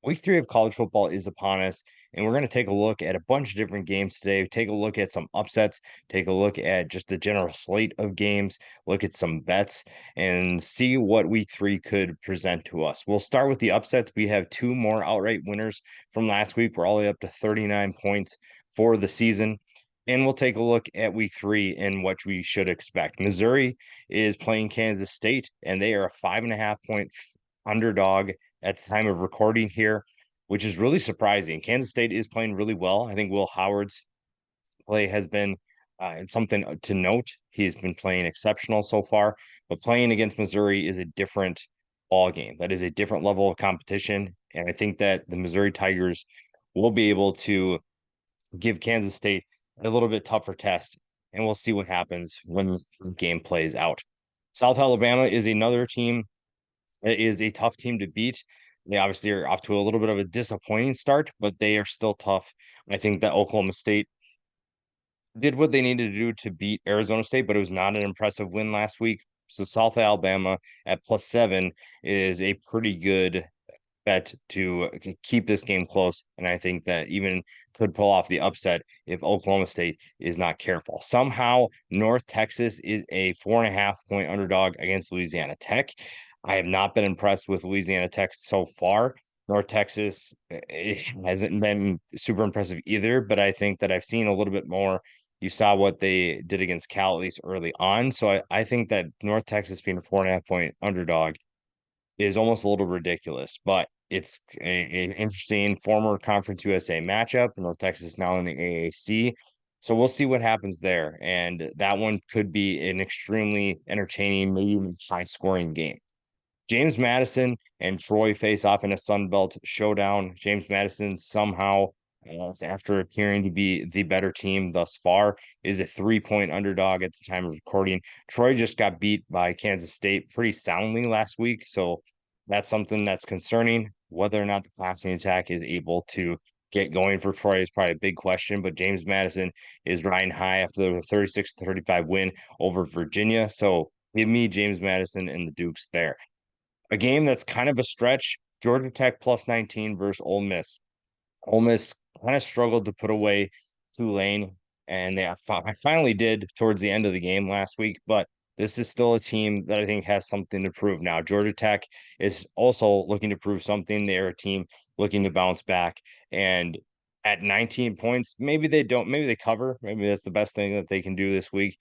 Week 3 of college football is upon us, and we're going to take a look at a bunch of different games today. Take a look at some upsets, take a look at just the general slate of games, look at some bets, and see what week 3 could present to us. We'll start with the upsets. We have two more outright winners from last week. We're all the way up to 39 points for the season. And we'll take a look at week 3 and what we should expect. Missouri is playing Kansas State, and they are a 5.5 point underdog at the time of recording here, which is really surprising. Kansas State is playing really well. I think Will Howard's play has been something to note. He's been playing exceptional so far, but playing against Missouri is a different ball game. That is a different level of competition, and I think that the Missouri Tigers will be able to give Kansas State a little bit tougher test, and we'll see what happens when the game plays out. South Alabama is another team. It is a tough team to beat. They obviously are off to a little bit of a disappointing start, but they are still tough. I think that Oklahoma State did what they needed to do to beat Arizona State, but it was not an impressive win last week. So South Alabama at +7 is a pretty good bet to keep this game close. And I think that even could pull off the upset if Oklahoma State is not careful. Somehow, North Texas is a 4.5 point underdog against Louisiana Tech. I have not been impressed with Louisiana Tech so far. North Texas hasn't been super impressive either, but I think that I've seen a little bit more. You saw what they did against Cal, at least early on. So I think that North Texas being a 4.5 point underdog is almost a little ridiculous, but it's an interesting former Conference USA matchup. North Texas now in the AAC. So we'll see what happens there. And that one could be an extremely entertaining, maybe even high scoring game. James Madison and Troy face off in a Sun Belt showdown. James Madison somehow, after appearing to be the better team thus far, is a 3 point underdog at the time of recording. Troy just got beat by Kansas State pretty soundly last week, so that's something that's concerning. Whether or not the passing attack is able to get going for Troy is probably a big question, but James Madison is riding high after the 36-35 win over Virginia. So give me James Madison and the Dukes there. A game that's kind of a stretch, Georgia Tech +19 versus Ole Miss. Ole Miss kind of struggled to put away Tulane, and I finally did towards the end of the game last week, but this is still a team that I think has something to prove now. Georgia Tech is also looking to prove something. They're a team looking to bounce back, and at 19 points, maybe they don't, maybe they cover. Maybe that's the best thing that they can do this week.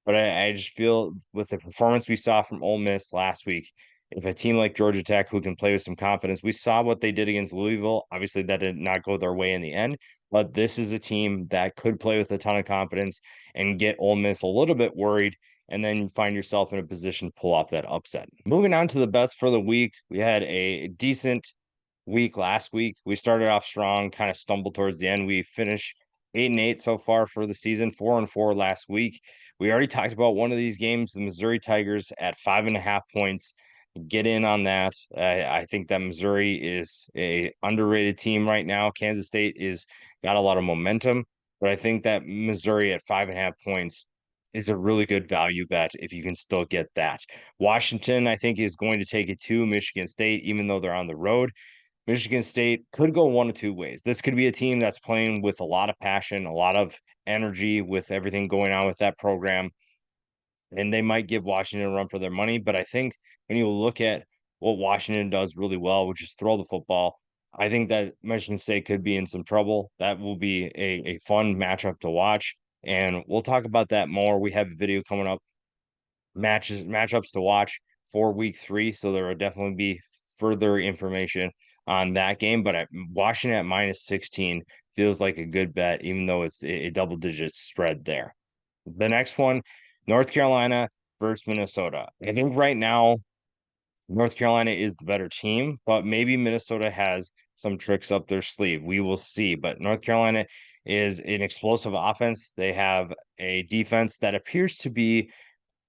But I just feel with the performance we saw from Ole Miss last week, if a team like Georgia Tech who can play with some confidence, we saw what they did against Louisville. Obviously, that did not go their way in the end, but this is a team that could play with a ton of confidence and get Ole Miss a little bit worried, and then you find yourself in a position to pull off that upset. Moving on to the bets for the week, we had a decent week last week. We started off strong, kind of stumbled towards the end. We finished 8-8 so far for the season, 4-4 last week. We already talked about one of these games, the Missouri Tigers at 5.5 points. Get in on that. I think that Missouri is a underrated team right now. Kansas State is got a lot of momentum, but I think that Missouri at 5.5 points is a really good value bet if you can still get that. Washington, I think, is going to take it to Michigan State, even though they're on the road. Michigan State could go one of two ways. This could be a team that's playing with a lot of passion, a lot of energy with everything going on with that program, and they might give Washington a run for their money. But I think when you look at what Washington does really well, which is throw the football, I think that Michigan State could be in some trouble. That will be a fun matchup to watch. And we'll talk about that more. We have a video coming up, matchups to watch for week 3. So there will definitely be further information on that game. But Washington at -16 feels like a good bet, even though it's a double digit spread there. The next one, North Carolina versus Minnesota. I think right now North Carolina is the better team, but maybe Minnesota has some tricks up their sleeve. We will see. But North Carolina is an explosive offense. They have a defense that appears to be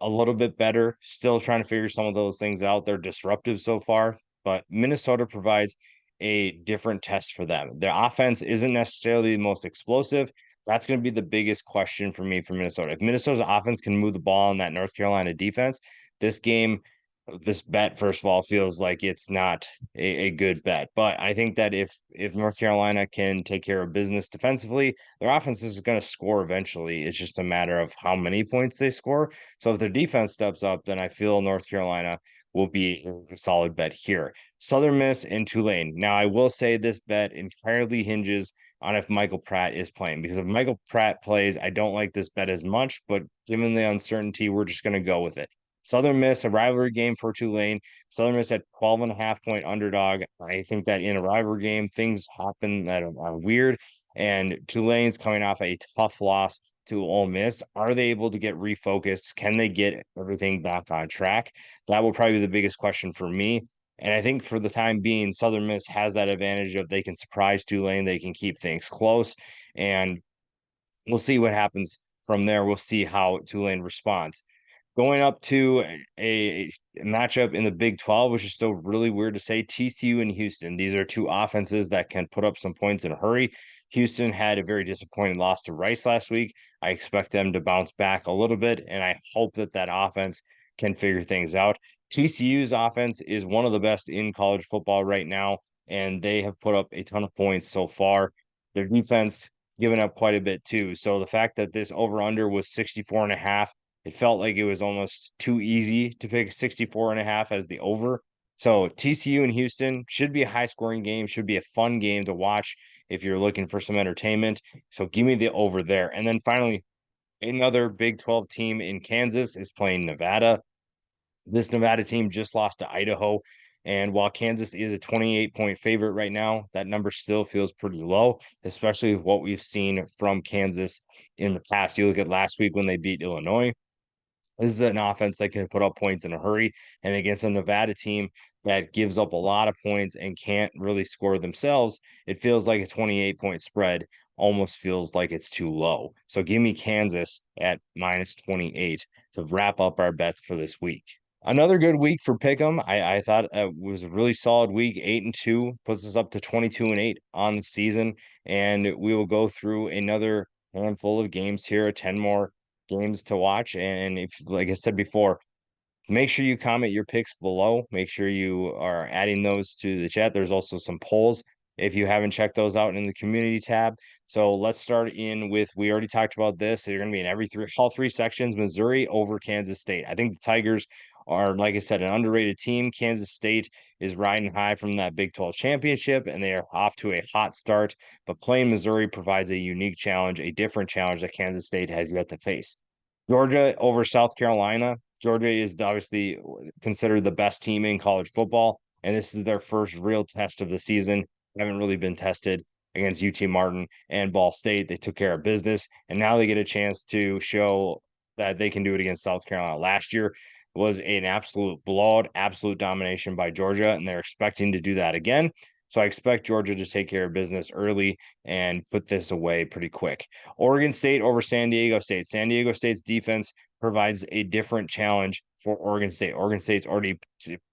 a little bit better, still trying to figure some of those things out. They're disruptive so far, but Minnesota provides a different test for them. Their offense isn't necessarily the most explosive. That's going to be the biggest question for me for Minnesota. If Minnesota's offense can move the ball in that North Carolina defense, this game this bet, first of all, feels like it's not a good bet. But I think that if North Carolina can take care of business defensively, their offense is going to score eventually. It's just a matter of how many points they score. So if their defense steps up, then I feel North Carolina will be a solid bet here. Southern Miss and Tulane. Now, I will say this bet entirely hinges on if Michael Pratt is playing, because if Michael Pratt plays, I don't like this bet as much, but given the uncertainty, we're just going to go with it. Southern Miss, a rivalry game for Tulane. Southern Miss at 12.5 point underdog. I think that in a rivalry game, things happen that are weird. And Tulane's coming off a tough loss to Ole Miss. Are they able to get refocused? Can they get everything back on track? That will probably be the biggest question for me. And I think for the time being, Southern Miss has that advantage of they can surprise Tulane, they can keep things close, and we'll see what happens from there. We'll see how Tulane responds. Going up to a matchup in the Big 12, which is still really weird to say, TCU and Houston. These are two offenses that can put up some points in a hurry. Houston had a very disappointing loss to Rice last week. I expect them to bounce back a little bit, and I hope that that offense can figure things out. TCU's offense is one of the best in college football right now, and they have put up a ton of points so far. Their defense giving up quite a bit too. So the fact that this over under was 64 and a half, it felt like it was almost too easy to pick 64 and a half as the over. So TCU and Houston should be a high scoring game, should be a fun game to watch if you're looking for some entertainment. So give me the over there. And then finally, another Big 12 team in Kansas is playing Nevada. This Nevada team just lost to Idaho. And while Kansas is a 28-point favorite right now, that number still feels pretty low, especially with what we've seen from Kansas in the past. You look at last week when they beat Illinois. This is an offense that can put up points in a hurry. And against a Nevada team that gives up a lot of points and can't really score themselves, it feels like a 28-point spread almost feels like it's too low. So give me Kansas at minus 28 to wrap up our bets for this week. Another good week for Pick'em. I thought it was a really solid week. 8-2 puts us up to 22-8 on the season, and we will go through another handful of games here, 10 more games to watch. And if, like I said before, make sure you comment your picks below. Make sure you are adding those to the chat. There's also some polls if you haven't checked those out in the community tab. So let's start in with, we already talked about this. They're going to be in all three sections. Missouri over Kansas State. I think the Tigers are, like I said, an underrated team. Kansas State is riding high from that Big 12 championship, and they are off to a hot start. But playing Missouri provides a unique challenge, a different challenge that Kansas State has yet to face. Georgia over South Carolina. Georgia is obviously considered the best team in college football, and this is their first real test of the season. They haven't really been tested against UT Martin and Ball State. They took care of business, and now they get a chance to show that they can do it against South Carolina. Last year was an absolute blowout, absolute domination by Georgia, and they're expecting to do that again. So I expect Georgia to take care of business early and put this away pretty quick. Oregon State over San Diego State. San Diego State's defense provides a different challenge for Oregon State. Oregon State's already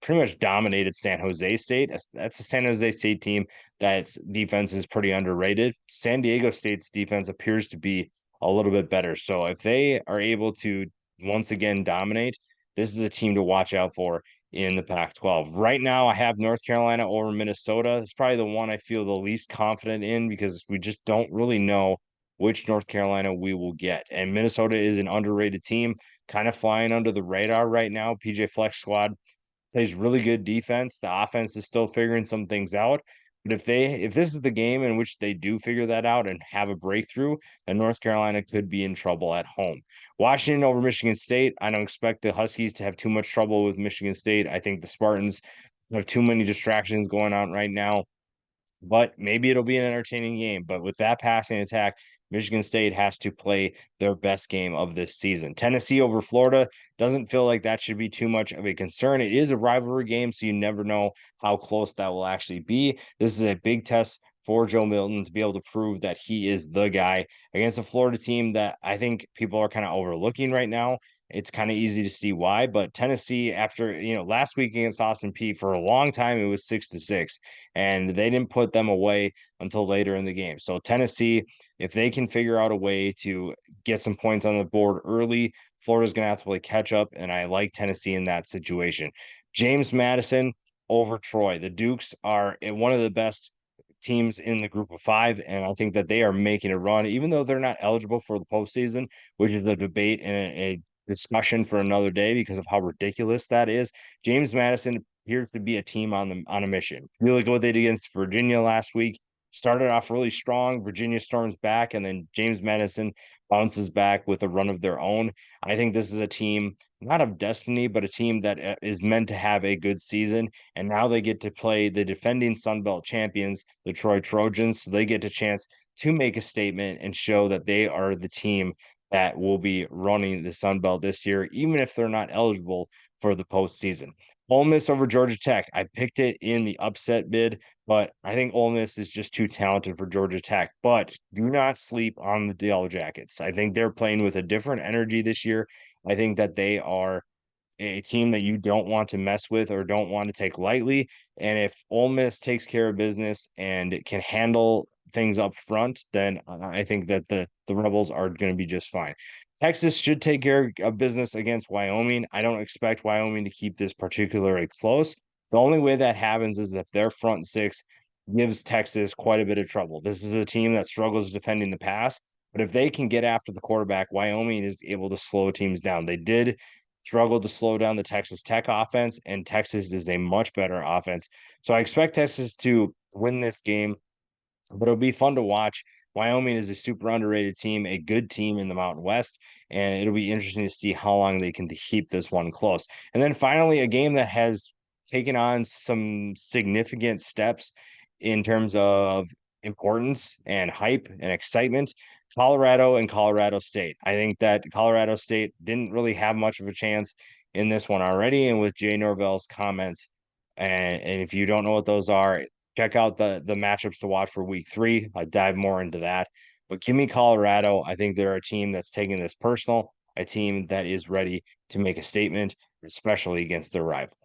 pretty much dominated San Jose State. That's a San Jose State team that's defense is pretty underrated. San Diego State's defense appears to be a little bit better. So if they are able to once again dominate, this is a team to watch out for in the Pac-12. Right now, I have North Carolina over Minnesota. It's probably the one I feel the least confident in because we just don't really know which North Carolina we will get. And Minnesota is an underrated team, kind of flying under the radar right now. PJ Flex squad plays really good defense. The offense is still figuring some things out. But if this is the game in which they do figure that out and have a breakthrough, then North Carolina could be in trouble at home. Washington over Michigan State. I don't expect the Huskies to have too much trouble with Michigan State. I think the Spartans have too many distractions going on right now, but maybe it'll be an entertaining game. But with that passing attack, Michigan State has to play their best game of this season. Tennessee over Florida doesn't feel like that should be too much of a concern. It is a rivalry game, so you never know how close that will actually be. This is a big test for Joe Milton to be able to prove that he is the guy against a Florida team that I think people are kind of overlooking right now. It's kind of easy to see why, but Tennessee, after last week against Austin Peay, for a long time it was 6-6, and they didn't put them away until later in the game. So Tennessee, if they can figure out a way to get some points on the board early, Florida's going to have to play catch up, and I like Tennessee in that situation. James Madison over Troy. The Dukes are one of the best teams in the group of five, and I think that they are making a run, even though they're not eligible for the postseason, which is a debate and a discussion for another day because of how ridiculous that is. James Madison appears to be a team on a mission. Really good what they did against Virginia last week. Started off really strong. Virginia storms back, and then James Madison bounces back with a run of their own. I think this is a team not of destiny, but a team that is meant to have a good season. And now they get to play the defending Sun Belt champions, the Troy Trojans. So they get a chance to make a statement and show that they are the team that will be running the Sun Belt this year, even if they're not eligible for the postseason. Ole Miss over Georgia Tech. I picked it in the upset bid, but I think Ole Miss is just too talented for Georgia Tech. But do not sleep on the Yellow Jackets. I think they're playing with a different energy this year. I think that they are a team that you don't want to mess with or don't want to take lightly. And if Ole Miss takes care of business and can handle things up front, then I think that the Rebels are going to be just fine. Texas should take care of business against Wyoming. I don't expect Wyoming to keep this particularly close. The only way that happens is if their front six gives Texas quite a bit of trouble. This is a team that struggles defending the pass, but if they can get after the quarterback, Wyoming is able to slow teams down. They did struggle to slow down the Texas Tech offense, and Texas is a much better offense. So I expect Texas to win this game, but it'll be fun to watch. Wyoming is a super underrated team, a good team in the Mountain West, and it'll be interesting to see how long they can keep this one close. And then finally, a game that has taken on some significant steps in terms of importance and hype and excitement. Colorado and Colorado State. I think that Colorado State didn't really have much of a chance in this one already. And with Jay Norvell's comments, and if you don't know what those are, check out the matchups to watch for week 3. I dive more into that. But give me Colorado. I think they're a team that's taking this personal, a team that is ready to make a statement, especially against their rival.